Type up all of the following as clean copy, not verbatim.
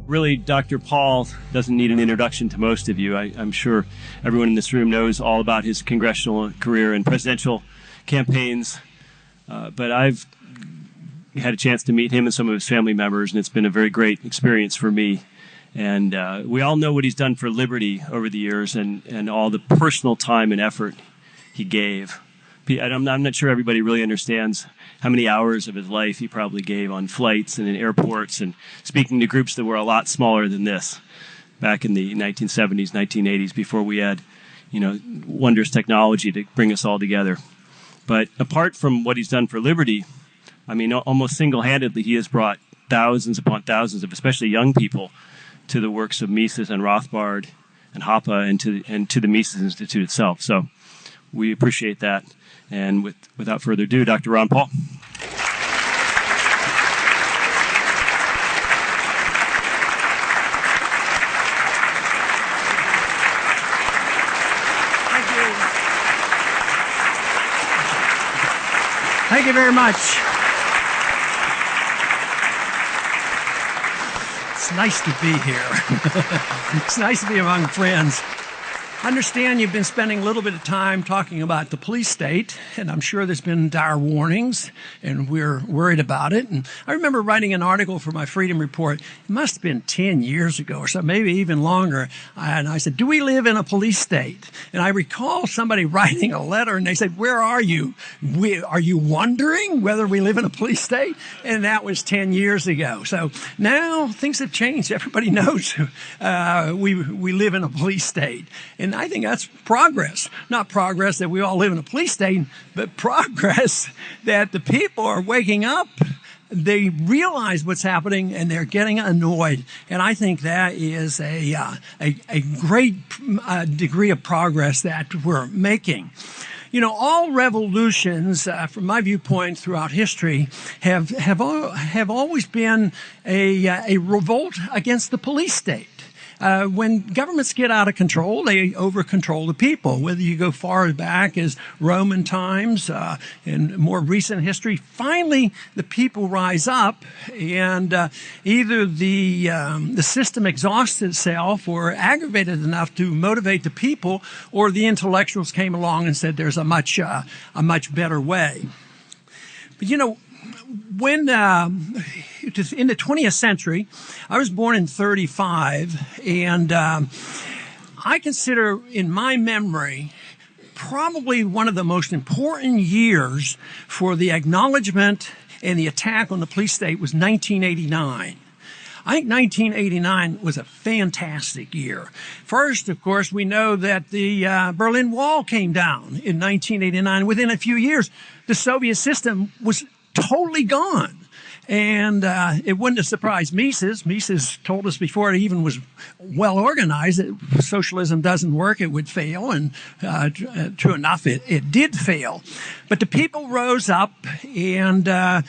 Really, Dr. Paul doesn't need an introduction to most of you. I'm sure everyone in this room knows all about his congressional career and presidential campaigns. But I've had a chance to meet him and some of his family members, and it's been a very great experience for me. And we all know what he's done for liberty over the years and all the personal time and effort he gave. I'm not sure everybody really understands how many hours of his life he probably gave on flights and in airports and speaking to groups that were a lot smaller than this back in the 1970s, 1980s, before we had, wondrous technology to bring us all together. But apart from what he's done for liberty, almost single-handedly, he has brought thousands upon thousands of especially young people to the works of Mises and Rothbard and Hoppe and to the Mises Institute itself. So we appreciate that. And without further ado, Dr. Ron Paul. Thank you. Thank you very much. It's nice to be here. It's nice to be among friends. I understand you've been spending a little bit of time talking about the police state, and I'm sure there's been dire warnings, and we're worried about it. And I remember writing an article for my Freedom Report. It must have been 10 years ago or so, maybe even longer. And I said, do we live in a police state? And I recall somebody writing a letter, and they said, where are you? Are you wondering whether we live in a police state? And that was 10 years ago. So now things have changed. Everybody knows we live in a police state. And I think that's progress. Not progress that we all live in a police state, but progress that the people are waking up. They realize what's happening and they're getting annoyed. And I think that is a great degree of progress that we're making. All revolutions, from my viewpoint throughout history, have always been a revolt against the police state. When governments get out of control, they over-control the people. Whether you go far back as Roman times, in more recent history, finally the people rise up, and either the system exhausts itself or aggravated enough to motivate the people, or the intellectuals came along and said there's a much better way. But when in the 20th century, I was born in 1935, and I consider, in my memory, probably one of the most important years for the acknowledgement and the attack on the police state was 1989. I think 1989 was a fantastic year. First, of course, we know that the Berlin Wall came down in 1989. Within a few years, the Soviet system was totally gone. And it wouldn't have surprised Mises. Mises told us before it even was well organized that if socialism doesn't work, it would fail. And true enough, it did fail. But the people rose up, and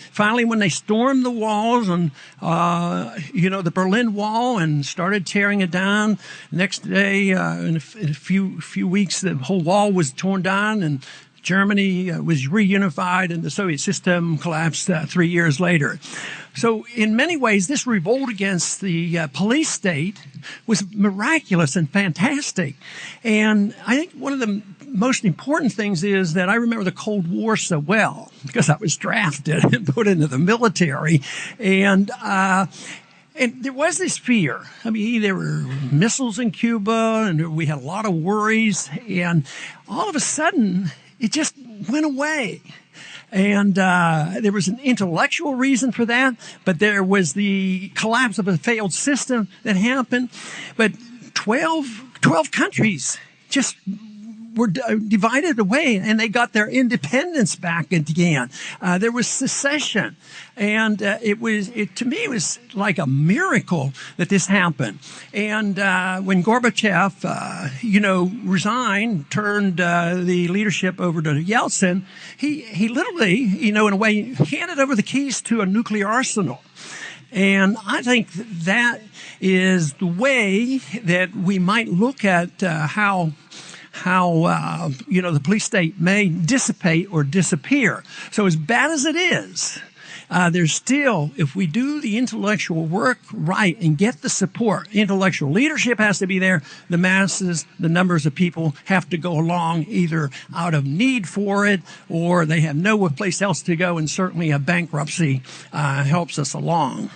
finally when they stormed the walls and, the Berlin Wall and started tearing it down, next day, in a few weeks, the whole wall was torn down, and Germany was reunified, and the Soviet system collapsed 3 years later. So in many ways, this revolt against the police state was miraculous and fantastic. And I think one of the most important things is that I remember the Cold War so well because I was drafted and put into the military. And there was this fear. There were missiles in Cuba, and we had a lot of worries. And all of a sudden, it just went away. And there was an intellectual reason for that, but there was the collapse of a failed system that happened. But 12 countries just were divided away, and they got their independence back again. There was secession, and to me, it was like a miracle that this happened. And when Gorbachev, resigned, turned the leadership over to Yeltsin, he literally, in a way, handed over the keys to a nuclear arsenal. And I think that is the way that we might look at how the police state may dissipate or disappear. So as bad as it is, there's still, if we do the intellectual work right and get the support, intellectual leadership has to be there. The masses, the numbers of people have to go along either out of need for it or they have no place else to go, and certainly a bankruptcy helps us along.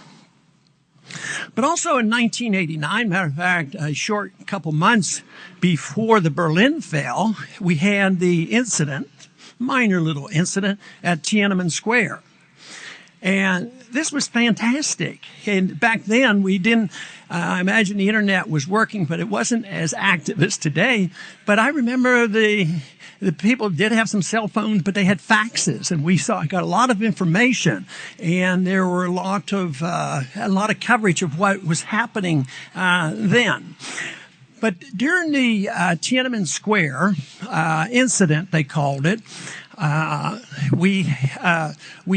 But also in 1989, matter of fact, a short couple months before the Berlin fell, we had the incident, minor little incident, at Tiananmen Square. And this was fantastic. And back then, we didn't imagine the internet was working, but it wasn't as active as today. But I remember the people did have some cell phones, but they had faxes, and we got a lot of information, and there were a lot of coverage of what was happening then. But during the Tiananmen Square incident, they called it, we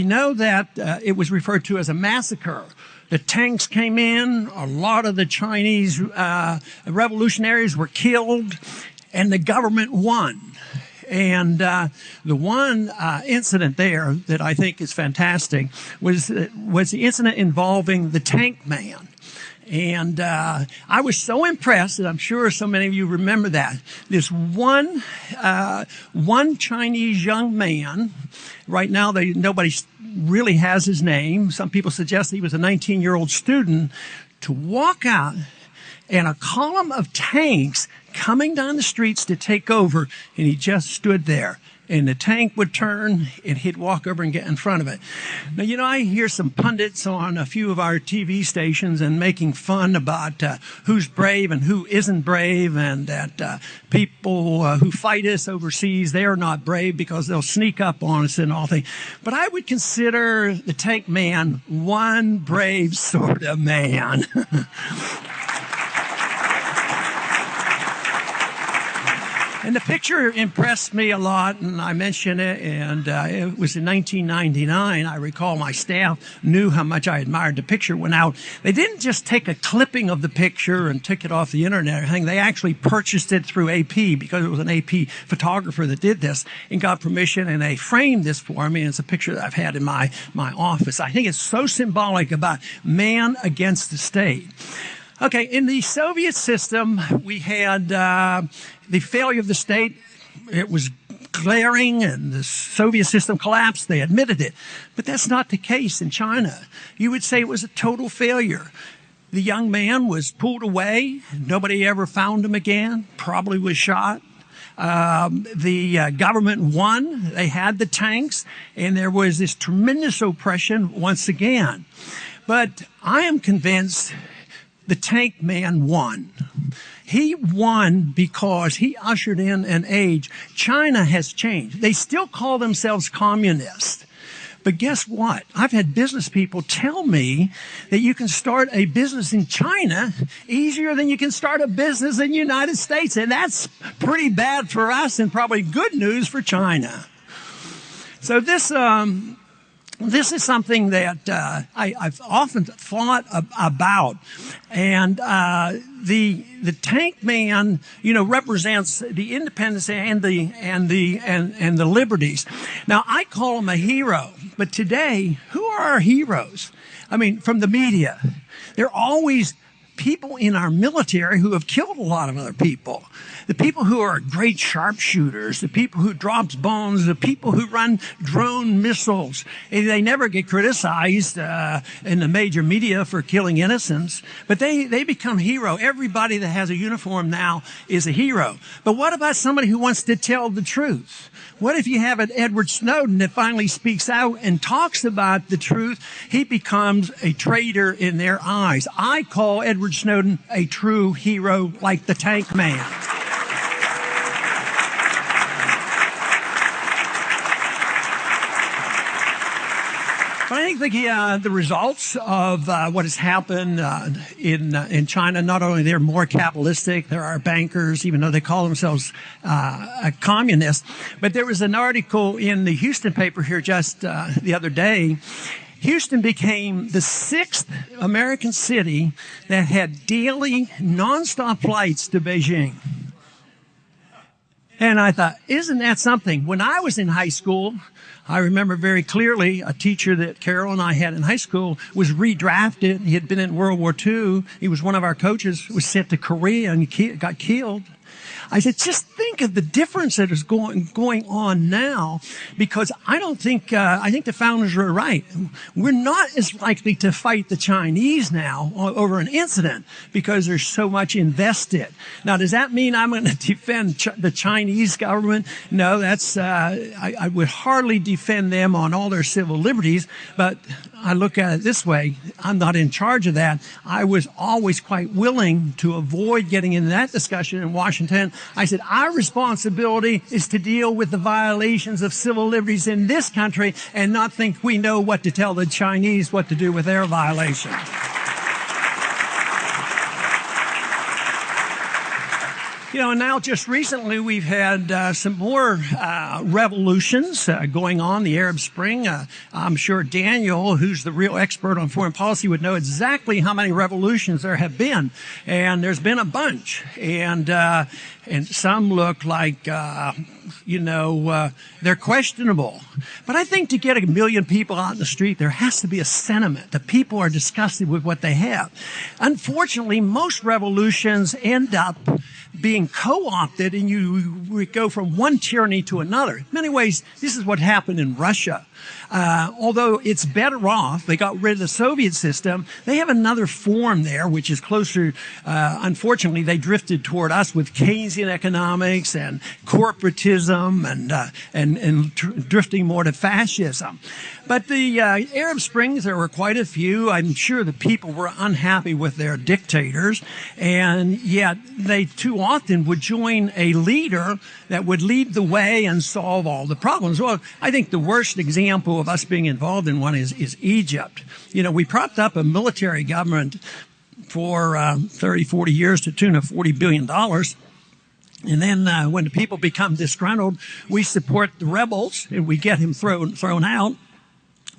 know that it was referred to as a massacre. The tanks came in, a lot of the Chinese revolutionaries were killed, and the government won. And the one incident there that I think is fantastic was the incident involving the tank man. And I was so impressed, and I'm sure so many of you remember that. This one Chinese young man, right now nobody really has his name. Some people suggest he was a 19-year-old student, to walk out and a column of tanks coming down the streets to take over, and he just stood there. And the tank would turn, and he'd walk over and get in front of it. Now, I hear some pundits on a few of our TV stations and making fun about who's brave and who isn't brave, and that people who fight us overseas, they are not brave because they'll sneak up on us and all things. But I would consider the tank man one brave sort of man. And the picture impressed me a lot, and I mentioned it, and it was in 1999. I recall my staff knew how much I admired the picture. Went out. They didn't just take a clipping of the picture and took it off the internet or anything. They actually purchased it through AP, because it was an AP photographer that did this, and got permission, and they framed this for me. And it's a picture that I've had in my office. I think it's so symbolic about man against the state. Okay, in the Soviet system, we had the failure of the state. It was glaring, and the Soviet system collapsed. They admitted it. But that's not the case in China. You would say it was a total failure. The young man was pulled away. Nobody ever found him again. Probably was shot. The government won. They had the tanks, and there was this tremendous oppression once again. But I am convinced the tank man won. He won because he ushered in an age. China has changed. They still call themselves communist. But guess what? I've had business people tell me that you can start a business in China easier than you can start a business in the United States. And that's pretty bad for us and probably good news for China. So this is something that I've often thought about, and the tank man, represents the independence and the liberties. Now, I call him a hero, but today, who are our heroes? I mean, from the media, they're always people in our military who have killed a lot of other people. The people who are great sharpshooters, the people who drop bombs, the people who run drone missiles. They never get criticized in the major media for killing innocents, but they become hero. Everybody that has a uniform now is a hero. But what about somebody who wants to tell the truth? What if you have an Edward Snowden that finally speaks out and talks about the truth? He becomes a traitor in their eyes. I call Edward Snowden a true hero, like the tank man. But I think the results of what has happened in China, not only they're more capitalistic, there are bankers, even though they call themselves a communist. But there was an article in the Houston paper here just the other day. Houston became the 6th American city that had daily nonstop flights to Beijing. And I thought, isn't that something? When I was in high school, I remember very clearly a teacher that Carol and I had in high school was redrafted. He had been in World War II. He was one of our coaches, was sent to Korea and got killed. I said, just think of the difference that is going on now, because I think the founders were right. We're not as likely to fight the Chinese now over an incident because there's so much invested. Now, does that mean I'm going to defend the Chinese government? No, I would hardly defend them on all their civil liberties, but I look at it this way. I'm not in charge of that. I was always quite willing to avoid getting into that discussion in Washington. I said, our responsibility is to deal with the violations of civil liberties in this country and not think we know what to tell the Chinese what to do with their violations. And now just recently we've had some more revolutions going on, the Arab Spring. I'm sure Daniel, who's the real expert on foreign policy, would know exactly how many revolutions there have been. And there's been a bunch. And some look like, they're questionable. But I think to get 1 million people out in the street, there has to be a sentiment. The people are disgusted with what they have. Unfortunately, most revolutions end up being co-opted, and you go from one tyranny to another. In many ways, this is what happened in Russia. Although it's better off, they got rid of the Soviet system, they have another form there, which is closer, unfortunately, they drifted toward us with Keynesian economics and corporatism and drifting more to fascism. But the Arab Springs, there were quite a few. I'm sure the people were unhappy with their dictators, and yet they too often would join a leader that would lead the way and solve all the problems. Well, I think the worst example of us being involved in one is Egypt. We propped up a military government for 30, 40 years to the tune of $40 billion. And then when the people become disgruntled, we support the rebels and we get him thrown out.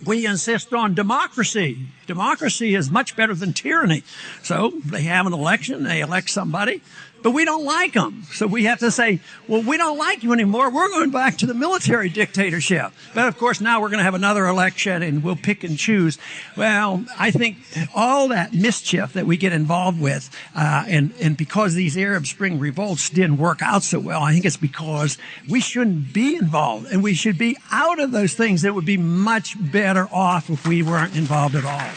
We insist on democracy. Democracy is much better than tyranny. So they have an election, they elect somebody, but we don't like them. So we have to say, well, we don't like you anymore. We're going back to the military dictatorship. But of course, now we're going to have another election and we'll pick and choose. Well, I think all that mischief that we get involved with, and because these Arab Spring revolts didn't work out so well, I think it's because we shouldn't be involved and we should be out of those things. That would be much better off if we weren't involved at all.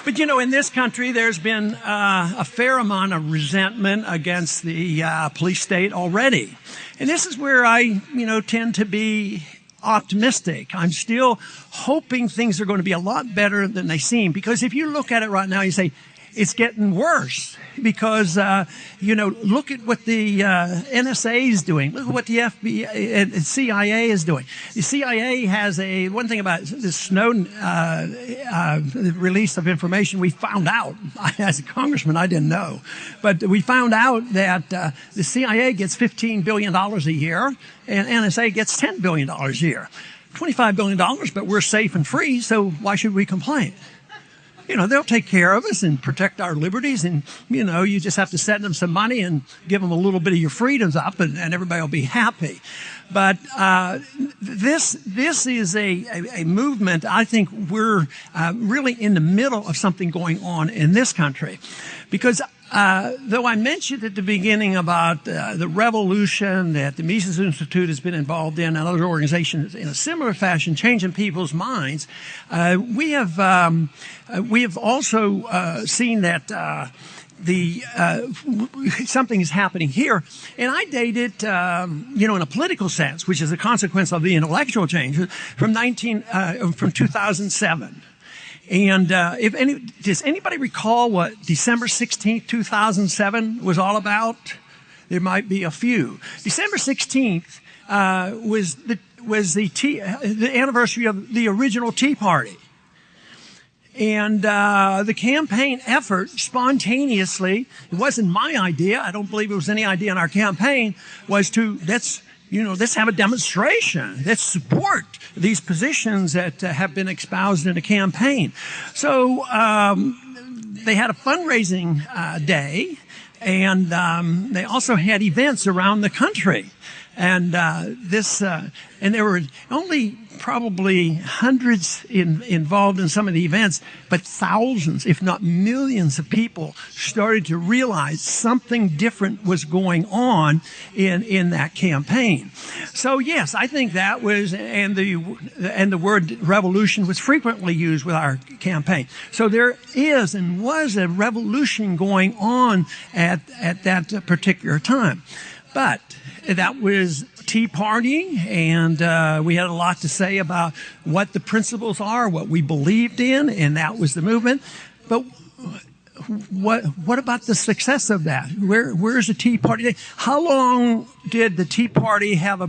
But, in this country, there's been a fair amount of resentment against the police state already. And this is where I, tend to be optimistic. I'm still hoping things are going to be a lot better than they seem. Because if you look at it right now, you say, it's getting worse because, look at what the NSA is doing. Look at what the FBI and CIA is doing. The CIA has one thing about this Snowden release of information we found out. As a congressman, I didn't know. But we found out that the CIA gets $15 billion a year and NSA gets $10 billion a year. $25 billion, but we're safe and free, so why should we complain? They'll take care of us and protect our liberties. And, you just have to send them some money and give them a little bit of your freedoms up and everybody will be happy. But this is a movement. I think we're really in the middle of something going on in this country. Because though I mentioned at the beginning about the revolution that the Mises Institute has been involved in and other organizations in a similar fashion, changing people's minds, we have also seen that something is happening here, and I date it, in a political sense, which is a consequence of the intellectual change from 2007. And does anybody recall what December 16th, 2007 was all about? There might be a few. December 16th was the anniversary of the original Tea Party. And the campaign effort spontaneously, it wasn't my idea, I don't believe it was any idea in our campaign, was to let's have a demonstration. Let's support these positions that have been espoused in a campaign. So they had a fundraising day, And they also had events around the country. And and there were only probably hundreds involved in some of the events, but thousands, if not millions of people started to realize something different was going on in that campaign. So yes, I think that was, and the word revolution was frequently used with our campaign. So there is and was a revolution going on at that particular time. But that was Tea Party, and we had a lot to say about what the principles are, what we believed in, and that was the movement. But what about the success of that? Where's the Tea Party? How long did the Tea Party have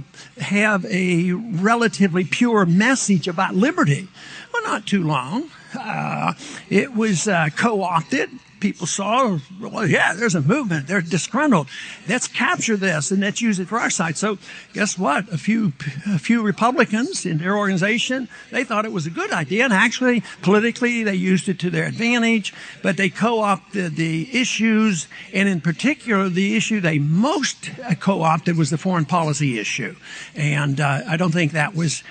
a relatively pure message about liberty? Well, not too long. It was co-opted. People saw, well, yeah, there's a movement. They're disgruntled. Let's capture this and let's use it for our side. So guess what? A few Republicans in their organization, they thought it was a good idea. And actually, politically, they used it to their advantage. But they co-opted the issues. And in particular, the issue they most co-opted was the foreign policy issue. And I don't think that was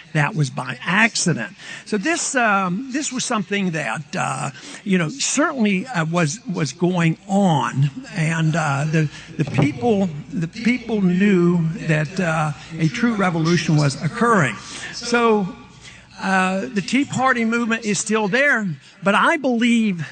by accident. So this was something that, certainly was going on, and the people knew that a true revolution was occurring. So the Tea Party movement is still there, but I believe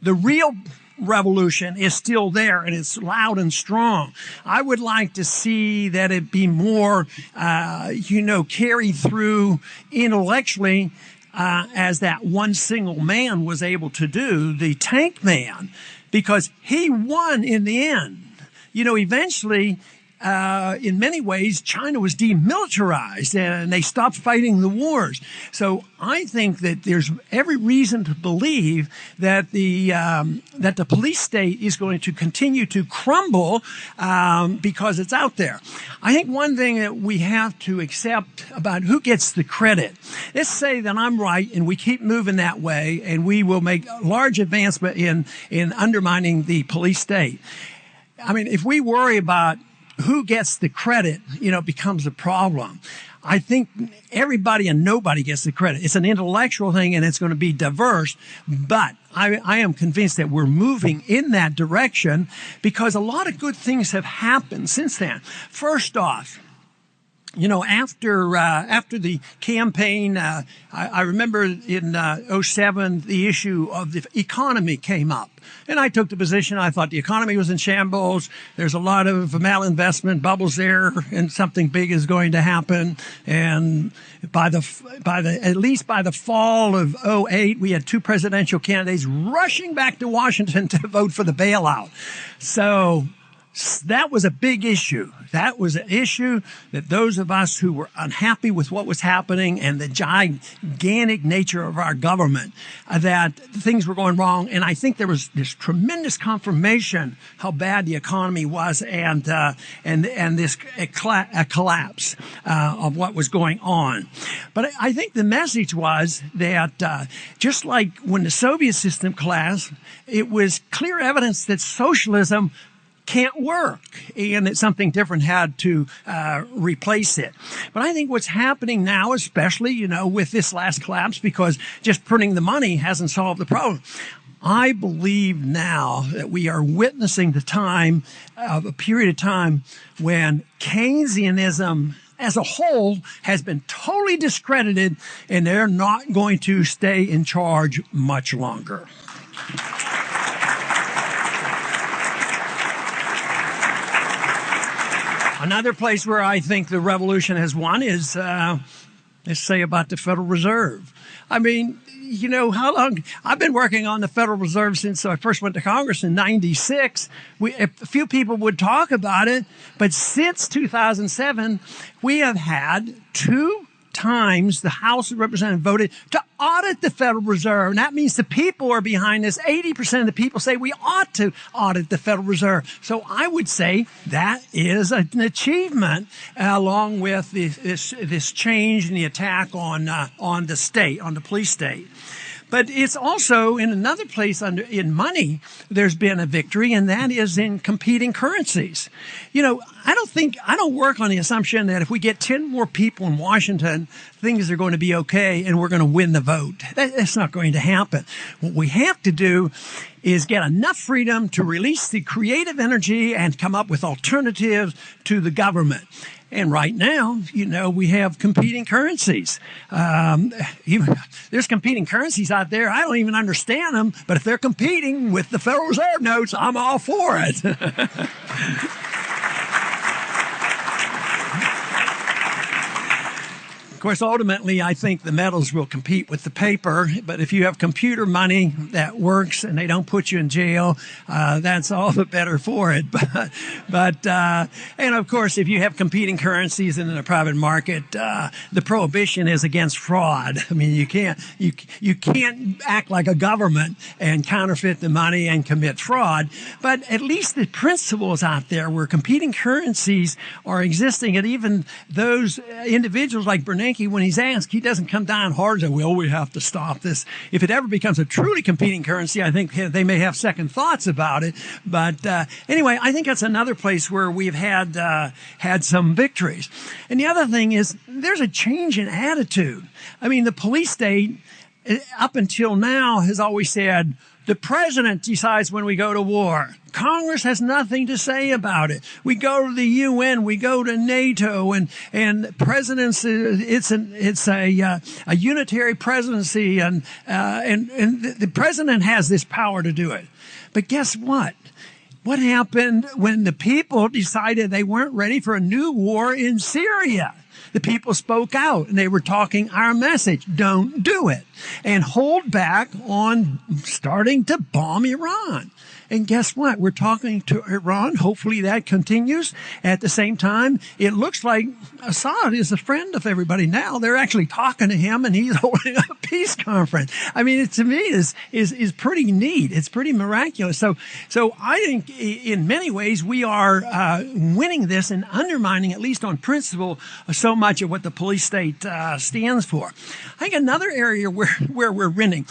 the real revolution is still there, and it's loud and strong. I would like to see that it be more, carried through intellectually, as that one single man was able to do, the tank man, because he won in the end. Eventually, in many ways, China was demilitarized and they stopped fighting the wars. So I think that there's every reason to believe that the police state is going to continue to crumble because it's out there. I think one thing that we have to accept about who gets the credit. Let's say that I'm right and we keep moving that way and we will make large advancement in undermining the police state. I mean, if we worry about who gets the credit, becomes a problem. I think everybody and nobody gets the credit. It's an intellectual thing and it's going to be diverse, but I am convinced that we're moving in that direction because a lot of good things have happened since then. First off, after the campaign, I remember in 2007, the issue of the economy came up. And I took the position, I thought the economy was in shambles. There's a lot of malinvestment bubbles there, and something big is going to happen. And at least by the fall of 2008, we had two presidential candidates rushing back to Washington to vote for the bailout. So that was a big issue. That was an issue that those of us who were unhappy with what was happening and the gigantic nature of our government, that things were going wrong. And I think there was this tremendous confirmation how bad the economy was and this collapse of what was going on. But I think the message was that just like when the Soviet system collapsed, it was clear evidence that socialism can't work and that something different had to replace it. But I think what's happening now, especially, with this last collapse, because just printing the money hasn't solved the problem. I believe now that we are witnessing the time of a period of time when Keynesianism as a whole has been totally discredited and they're not going to stay in charge much longer. Another place where I think the revolution has won is, let's say, about the Federal Reserve. I mean, how long? I've been working on the Federal Reserve since I first went to Congress in '96. A few people would talk about it, but since 2007, we have had 2 times the House of Representatives voted to audit the Federal Reserve. And that means the people are behind this. 80% of the people say we ought to audit the Federal Reserve. So I would say that is an achievement, along with this change in the attack on the state, on the police state. But it's also in another place in money, there's been a victory, and that is in competing currencies. I don't work on the assumption that if we get 10 more people in Washington, things are going to be okay and we're going to win the vote. That's not going to happen. What we have to do is get enough freedom to release the creative energy and come up with alternatives to the government. And right now, we have competing currencies. There's competing currencies out there. I don't even understand them, but if they're competing with the Federal Reserve notes, I'm all for it. Of course, ultimately, I think the metals will compete with the paper. But if you have computer money that works and they don't put you in jail, that's all the better for it. And of course, if you have competing currencies in the private market, the prohibition is against fraud. I mean, you can't act like a government and counterfeit the money and commit fraud. But at least the principles out there where competing currencies are existing, and even those individuals like Bernanke, when he's asked, he doesn't come down hard and say, well, we have to stop this. If it ever becomes a truly competing currency, I think they may have second thoughts about it. But anyway, I think that's another place where we've had some victories. And the other thing is there's a change in attitude. I mean, the police state up until now has always said, the president decides when we go to war. Congress has nothing to say about it. We go to the UN, we go to NATO, and presidents. It's a unitary presidency, and the president has this power to do it. But guess what? What happened when the people decided they weren't ready for a new war in Syria? The people spoke out and they were talking our message. Don't do it. And hold back on starting to bomb Iran. And guess what? We're talking to Iran. Hopefully that continues. At the same time, it looks like Assad is a friend of everybody now. They're actually talking to him and he's holding a peace conference. I mean, it to me is pretty neat. It's pretty miraculous. So I think in many ways we are winning this and undermining, at least on principle, so much of what the police state stands for. I think another area where we're winning,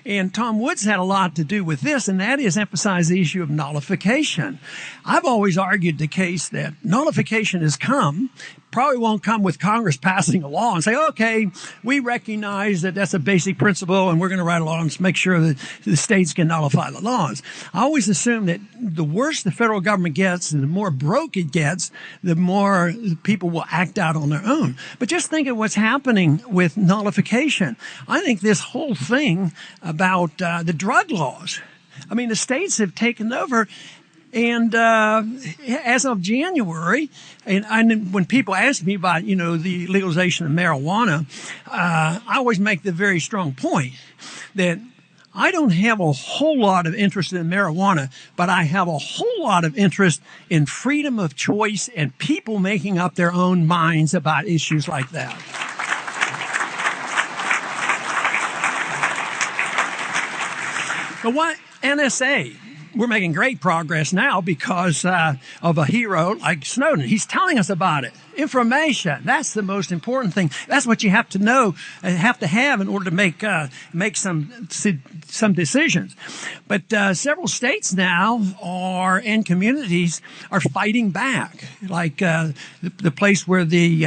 and Tom Woods had a lot to do with this, and that is emphasize the issue of nullification. I've always argued the case that nullification has come, probably won't come with Congress passing a law and say, okay, we recognize that that's a basic principle and we're going to write a law and make sure that the states can nullify the laws. I always assume that the worse the federal government gets and the more broke it gets, the more people will act out on their own. But just think of what's happening with nullification. I think this whole thing about the drug laws, I mean, the states have taken over, and as of January, and when people ask me about, the legalization of marijuana, I always make the very strong point that I don't have a whole lot of interest in marijuana, but I have a whole lot of interest in freedom of choice and people making up their own minds about issues like that. But what NSA? We're making great progress now because of a hero like Snowden. He's telling us about it. Information. That's the most important thing. That's what you have to know and have to have in order to make some decisions. But several states now and communities are fighting back. Like the place where the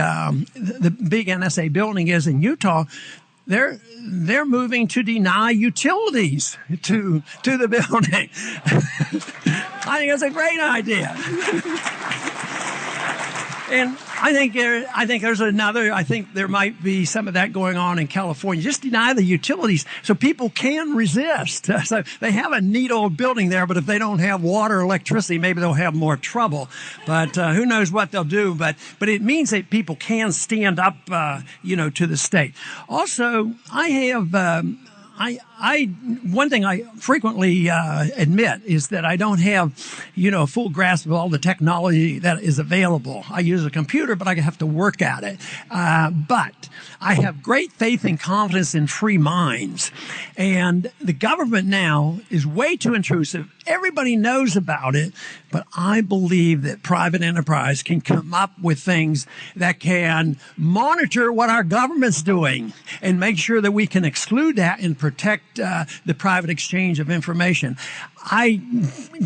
big NSA building is in Utah. They're moving to deny utilities to the building. I think that's a great idea. And I think there might be some of that going on in California. Just deny the utilities so people can resist. So they have a neat old building there, but if they don't have water or electricity, maybe they'll have more trouble. But who knows what they'll do. But it means that people can stand up, to the state. Also, I one thing I frequently admit is that I don't have, a full grasp of all the technology that is available. I use a computer, but I have to work at it. But I have great faith and confidence in free minds. And the government now is way too intrusive. Everybody knows about it, but I believe that private enterprise can come up with things that can monitor what our government's doing and make sure that we can exclude that and protect the private exchange of information. I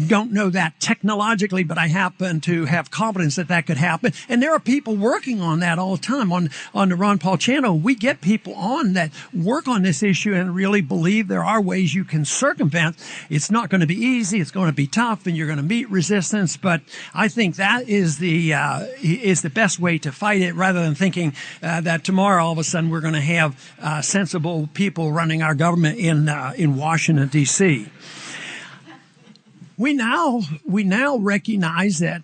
don't know that technologically, but I happen to have confidence that that could happen. And there are people working on that all the time. On the Ron Paul channel, we get people on that work on this issue and really believe there are ways you can circumvent. It's not going to be easy. It's going to be tough, and you're going to meet resistance. But I think that is the best way to fight it, rather than thinking that tomorrow all of a sudden we're going to have sensible people running our government in Washington, D.C. We now recognize that,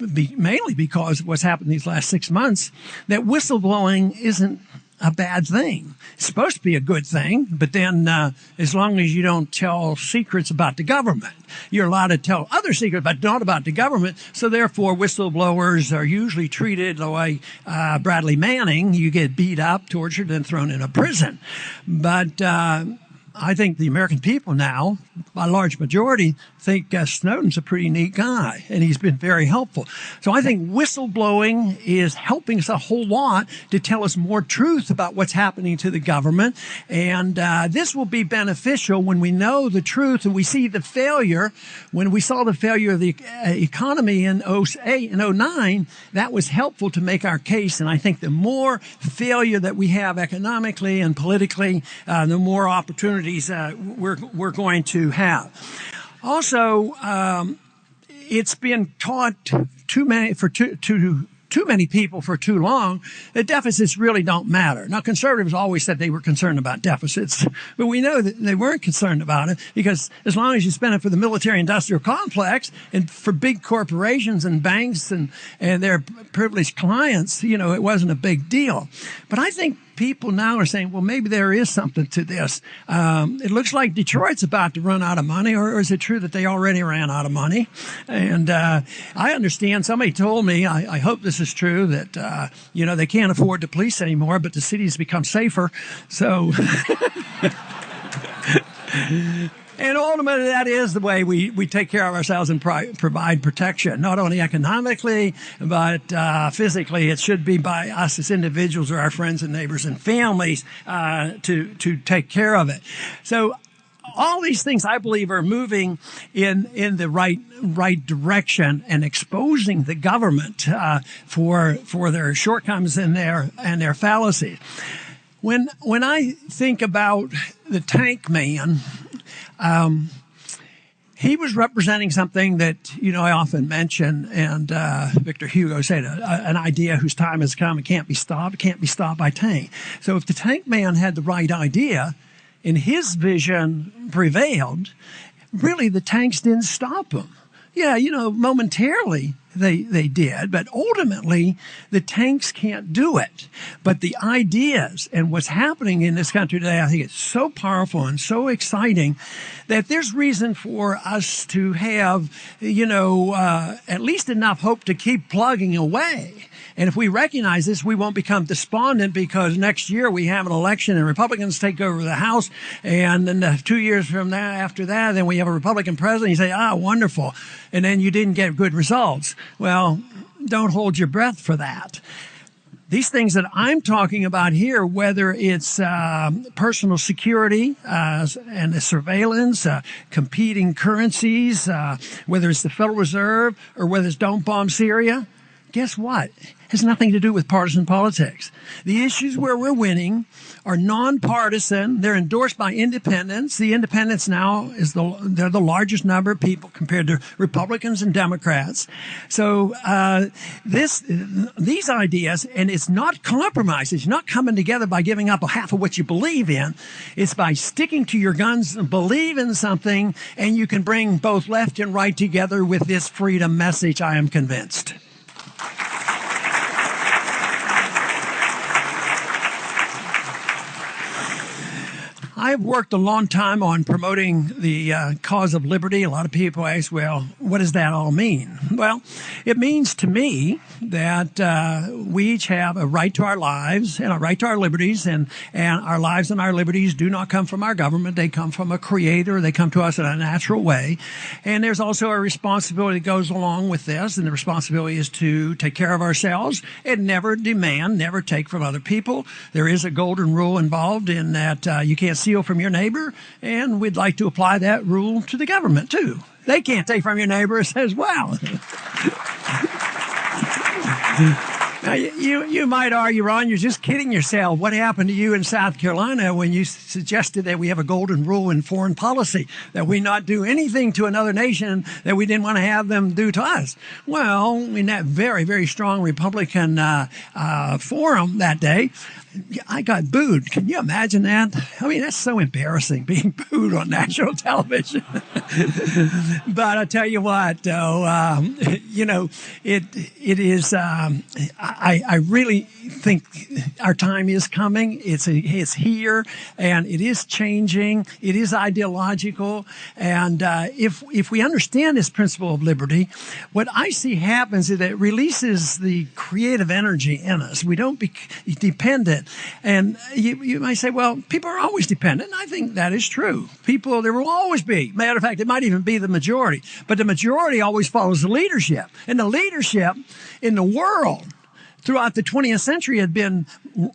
mainly because of what's happened these last 6 months, that whistleblowing isn't a bad thing. It's supposed to be a good thing, but then as long as you don't tell secrets about the government, you're allowed to tell other secrets, but not about the government. So therefore, whistleblowers are usually treated like Bradley Manning. You get beat up, tortured, and thrown in a prison. But I think the American people now, by a large majority, think Snowden's a pretty neat guy, and he's been very helpful. So I think whistleblowing is helping us a whole lot to tell us more truth about what's happening to the government. And this will be beneficial when we know the truth and we see the failure. When we saw the failure of the economy in 2008 and 2009, that was helpful to make our case. And I think the more failure that we have economically and politically, the more opportunities we're going to have. Also, it's been taught too many people for too long that deficits really don't matter. Now, conservatives always said they were concerned about deficits, but we know that they weren't concerned about it, because as long as you spend it for the military-industrial complex and for big corporations and banks and their privileged clients, it wasn't a big deal. But I think people now are saying, well, maybe there is something to this. It looks like Detroit's about to run out of money, or is it true that they already ran out of money? And I understand, somebody told me, I hope this is true, that, they can't afford the police anymore, but the city's become safer. So... And ultimately, that is the way we take care of ourselves and provide protection, not only economically, but physically. It should be by us as individuals or our friends and neighbors and families to take care of it. So all these things, I believe, are moving in the right direction and exposing the government for their shortcomings and their fallacies. When I think about the tank man, he was representing something that, I often mention, and Victor Hugo said, an idea whose time has come and can't be stopped by tank. So if the tank man had the right idea and his vision prevailed, really the tanks didn't stop him. Yeah, momentarily they did, but ultimately the tanks can't do it. But the ideas and what's happening in this country today, I think it's so powerful and so exciting that there's reason for us to have, at least enough hope to keep plugging away. And if we recognize this, we won't become despondent because next year we have an election and Republicans take over the House. And then 2 years from that, after that, then we have a Republican president. You say, wonderful. And then you didn't get good results. Well, don't hold your breath for that. These things that I'm talking about here, whether it's personal security and the surveillance, competing currencies, whether it's the Federal Reserve or whether it's don't bomb Syria, guess what? It has nothing to do with partisan politics. The issues where we're winning are nonpartisan. They're endorsed by independents. The independents now they're the largest number of people compared to Republicans and Democrats. So these ideas, and it's not compromise. It's not coming together by giving up half of what you believe in. It's by sticking to your guns and believe in something, and you can bring both left and right together with this freedom message, I am convinced. I've worked a long time on promoting the cause of liberty. A lot of people ask, well, what does that all mean? Well, it means to me that we each have a right to our lives and a right to our liberties, and our lives and our liberties do not come from our government. They come from a creator. They come to us in a natural way. And there's also a responsibility that goes along with this, and the responsibility is to take care of ourselves and never demand, never take from other people. There is a golden rule involved in that you can't steal from your neighbor, and we'd like to apply that rule to the government too. They can't take from your neighbor as well. Now, you might argue, Ron, you're just kidding yourself. What happened to you in South Carolina when you suggested that we have a golden rule in foreign policy, that we not do anything to another nation that we didn't want to have them do to us? Well, in that very, very strong Republican forum that day, I got booed. Can you imagine that? I mean, that's so embarrassing, being booed on national television. But I tell you what, though, it is. I really think our time is coming. It's here, and it is changing. It is ideological, and if we understand this principle of liberty, what I see happens is that it releases the creative energy in us. We don't be dependent. And you might say, well, people are always dependent. And I think that is true. People, there will always be. Matter of fact, it might even be the majority. But the majority always follows the leadership. And the leadership in the world throughout the 20th century had been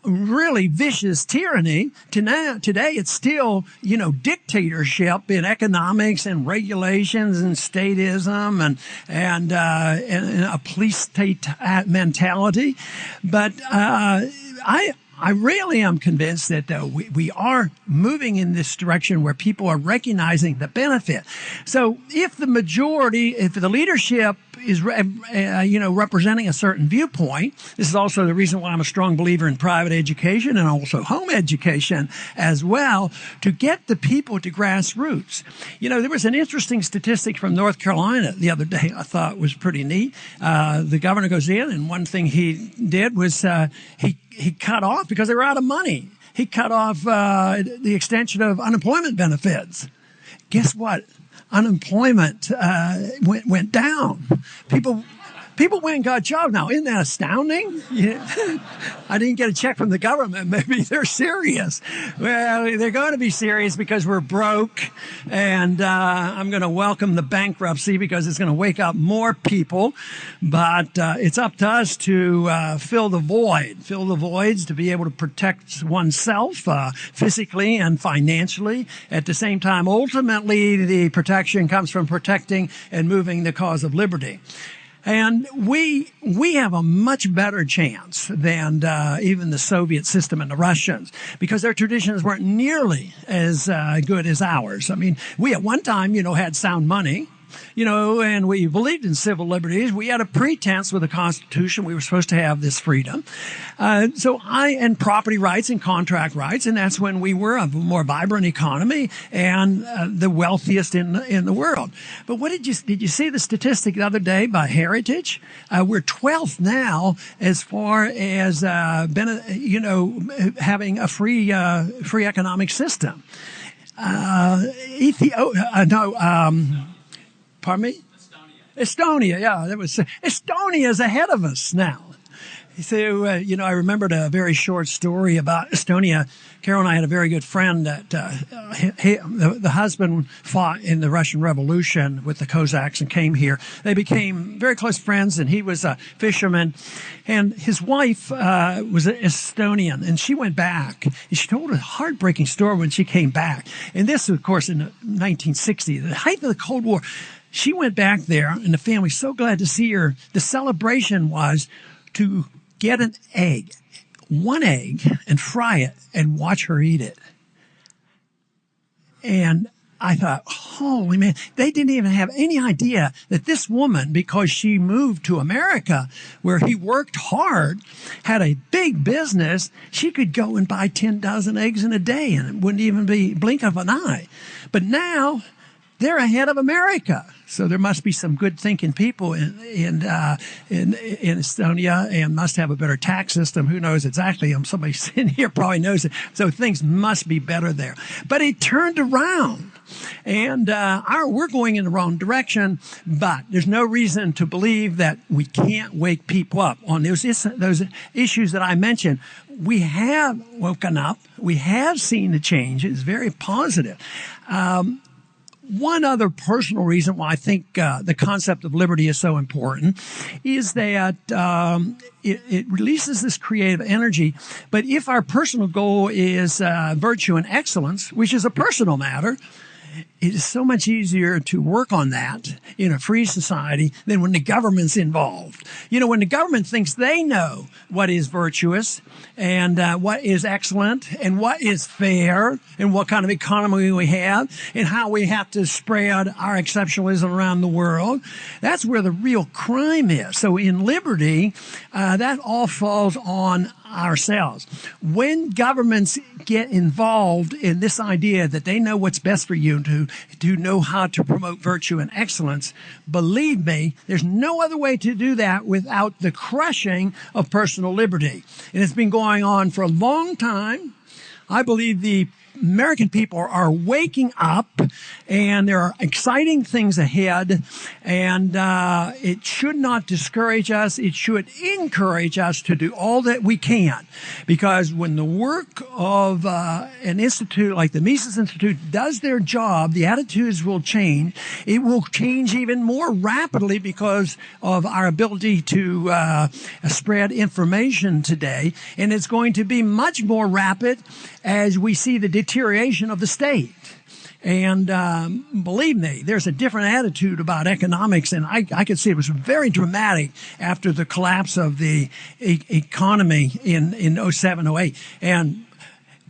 really vicious tyranny. Today, it's still, dictatorship in economics and regulations and statism and a police state mentality. But I really am convinced that we are moving in this direction where people are recognizing the benefit. So if the leadership is, representing a certain viewpoint, this is also the reason why I'm a strong believer in private education and also home education as well, to get the people to grassroots. There was an interesting statistic from North Carolina the other day I thought was pretty neat. The governor goes in, and one thing he did was he cut off, because they were out of money, he cut off the extension of unemployment benefits. Guess what? Unemployment went down. People went and got jobs now. Isn't that astounding? I didn't get a check from the government. Maybe they're serious. Well, they're going to be serious because we're broke. And I'm going to welcome the bankruptcy because it's going to wake up more people. But it's up to us to fill the voids, to be able to protect oneself physically and financially. At the same time, ultimately, the protection comes from protecting and moving the cause of liberty. And we have a much better chance than even the Soviet system and the Russians, because their traditions weren't nearly as good as ours. I mean, we at one time, had sound money. And we believed in civil liberties. We had a pretense with the Constitution. We were supposed to have this freedom. And property rights and contract rights. And that's when we were a more vibrant economy and the wealthiest in the world. But did you see the statistic the other day by Heritage? We're 12th now as far as, having a free economic system. Pardon me? Estonia, yeah. Estonia is ahead of us now. So, I remembered a very short story about Estonia. Carol and I had a very good friend that the husband fought in the Russian Revolution with the Cossacks and came here. They became very close friends, and he was a fisherman. And his wife was Estonian, and she went back. And she told a heartbreaking story when she came back. And this, of course, in 1960, the height of the Cold War. She went back there, and the family was so glad to see her. The celebration was to get one egg, and fry it and watch her eat it. And I thought, holy man, they didn't even have any idea that this woman, because she moved to America where he worked hard, had a big business, she could go and buy 10 dozen eggs in a day, and it wouldn't even be blink of an eye. But now they're ahead of America. So there must be some good thinking people in Estonia, and must have a better tax system. Who knows exactly? Somebody sitting here probably knows it. So things must be better there. But it turned around. And we're going in the wrong direction, but there's no reason to believe that we can't wake people up on those issues that I mentioned. We have woken up. We have seen the change. It's very positive. One other personal reason why I think the concept of liberty is so important is that it releases this creative energy. But if our personal goal is virtue and excellence, which is a personal matter, it is so much easier to work on that in a free society than when the government's involved. You know, when the government thinks they know what is virtuous and what is excellent and what is fair and what kind of economy we have and how we have to spread our exceptionalism around the world, that's where the real crime is. So in liberty, that all falls on ourselves. When governments get involved in this idea that they know what's best for you, to know how to promote virtue and excellence, believe me, there's no other way to do that without the crushing of personal liberty. And it's been going on for a long time. I believe the American people are waking up, and there are exciting things ahead, and it should not discourage us. It should encourage us to do all that we can, because when the work of an institute like the Mises Institute does their job, the attitudes will change. It will change even more rapidly because of our ability to spread information today, and it's going to be much more rapid as we see the deterioration of the state. And believe me, there's a different attitude about economics, and I could see it was very dramatic after the collapse of the economy in 07, 08. And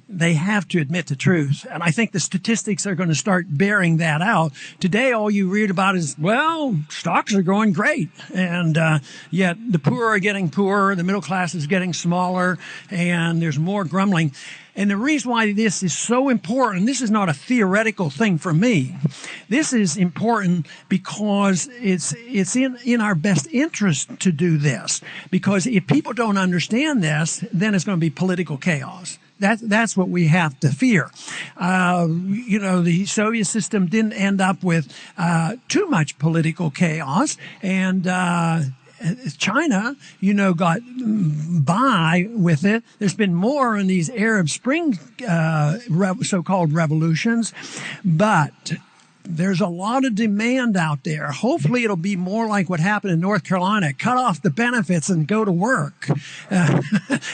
they have to admit the truth. And I think the statistics are going to start bearing that out. Today, all you read about is, well, stocks are going great. And yet the poor are getting poorer, the middle class is getting smaller, and there's more grumbling. And the reason why this is so important, this is not a theoretical thing for me. This is important because it's in our best interest to do this. Because if people don't understand this, then it's going to be political chaos. That's what we have to fear. The Soviet system didn't end up with too much political chaos, and China, got by with it. There's been more in these Arab Spring so-called revolutions, but there's a lot of demand out there. Hopefully it'll be more like what happened in North Carolina. Cut off the benefits and go to work.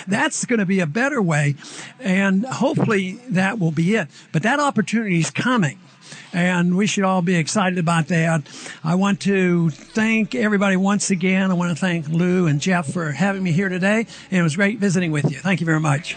That's going to be a better way, and hopefully that will be it. But that opportunity is coming, and we should all be excited about that. I want to thank everybody once again. I want to thank Lou and Jeff for having me here today, and it was great visiting with you. Thank you very much.